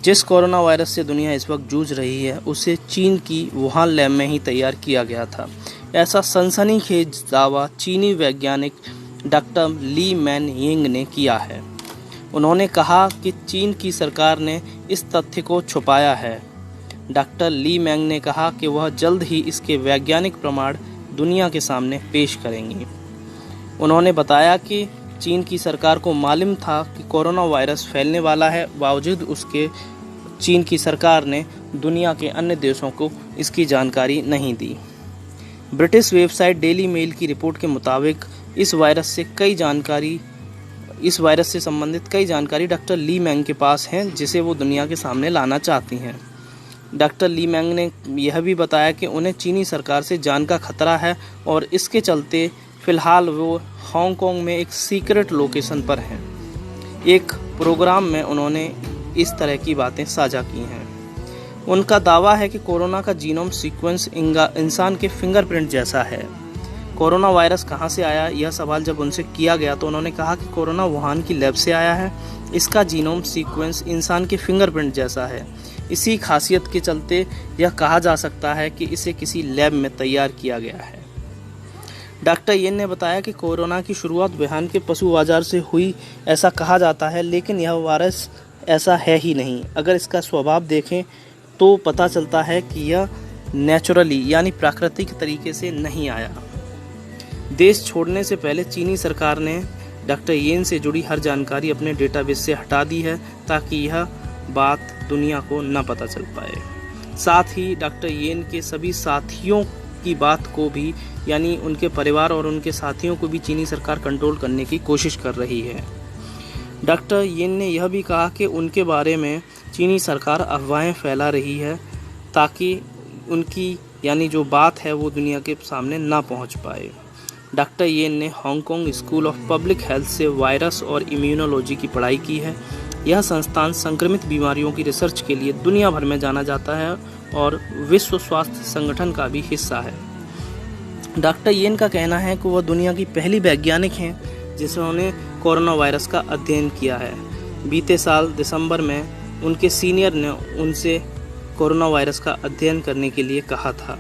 जिस corona virus से दुनिया इस वक्त जूझ रही है उसे चीन की वुहान लैब में ही तैयार किया गया था। ऐसा सनसनीखेज दावा चीनी वैज्ञानिक डॉक्टर ली मैनयिंग ने किया है। उन्होंने कहा कि चीन की सरकार ने इस तथ्य को छुपाया है। डॉक्टर ली मैंग ने कहा कि वह जल्द ही इसके वैज्ञानिक प्रमाण दुनिया के सामने पेश करेंगी। उन्होंने बताया कि चीन की सरकार को मालूम था कि कोरोना वायरस फैलने वाला है, बावजूद उसके चीन की सरकार ने दुनिया के अन्य देशों को इसकी जानकारी नहीं दी। ब्रिटिश वेबसाइट डेली मेल की रिपोर्ट के मुताबिक इस वायरस से संबंधित कई जानकारी डॉक्टर ली मैंग के पास हैं, जिसे वो दुनिया के सामने लाना चाहती हैं। डॉक्टर ली मैंग ने यह भी बताया कि उन्हें चीनी सरकार से जान का खतरा है और इसके चलते फिलहाल वो हांगकांग में एक सीक्रेट लोकेशन पर हैं। एक प्रोग्राम में उन्होंने इस तरह की बातें साझा की हैं। उनका दावा है कि कोरोना का जीनोम सीक्वेंस इंसान के फिंगरप्रिंट जैसा है। कोरोना वायरस कहां से आया, यह सवाल जब उनसे किया गया तो उन्होंने कहा कि कोरोना वुहान की लैब से आया है। इसका जीनोम सीक्वेंस इंसान के फिंगरप्रिंट जैसा है। इसी खासियत के चलते यह कहा जा सकता है कि इसे किसी लैब में तैयार किया गया है। डॉक्टर येन ने बताया कि कोरोना की शुरुआत वुहान के पशु बाजार से हुई, ऐसा कहा जाता है, लेकिन यह वायरस ऐसा है ही नहीं। अगर इसका स्वभाव देखें तो पता चलता है कि यह नेचुरली यानी प्राकृतिक तरीके से नहीं आया। देश छोड़ने से पहले चीनी सरकार ने डॉक्टर येन से जुड़ी हर जानकारी अपने डेटाबेस से हटा दी है, ताकि यह बात दुनिया को न पता चल पाए। साथ ही डॉक्टर येन के सभी साथियों की बात को भी, यानी उनके परिवार और उनके साथियों को भी चीनी सरकार कंट्रोल करने की कोशिश कर रही है। डॉक्टर येन ने यह भी कहा कि उनके बारे में चीनी सरकार अफवाहें फैला रही है, ताकि उनकी यानी जो बात है वो दुनिया के सामने ना पहुंच पाए। डॉक्टर येन ने Hong Kong school of public health से वायरस और इम्यूनोलॉजी की पढ़ाई की है। यह संस्थान संक्रमित बीमारियों की रिसर्च के लिए दुनिया भर में जाना जाता है और विश्व स्वास्थ्य संगठन का भी हिस्सा है। डॉक्टर येन का कहना है कि वह दुनिया की पहली वैज्ञानिक हैं जिन्होंने कोरोना वायरस का अध्ययन किया है। बीते साल दिसंबर में उनके सीनियर ने उनसे कोरोना वायरस का अध्ययन करने के लिए कहा था।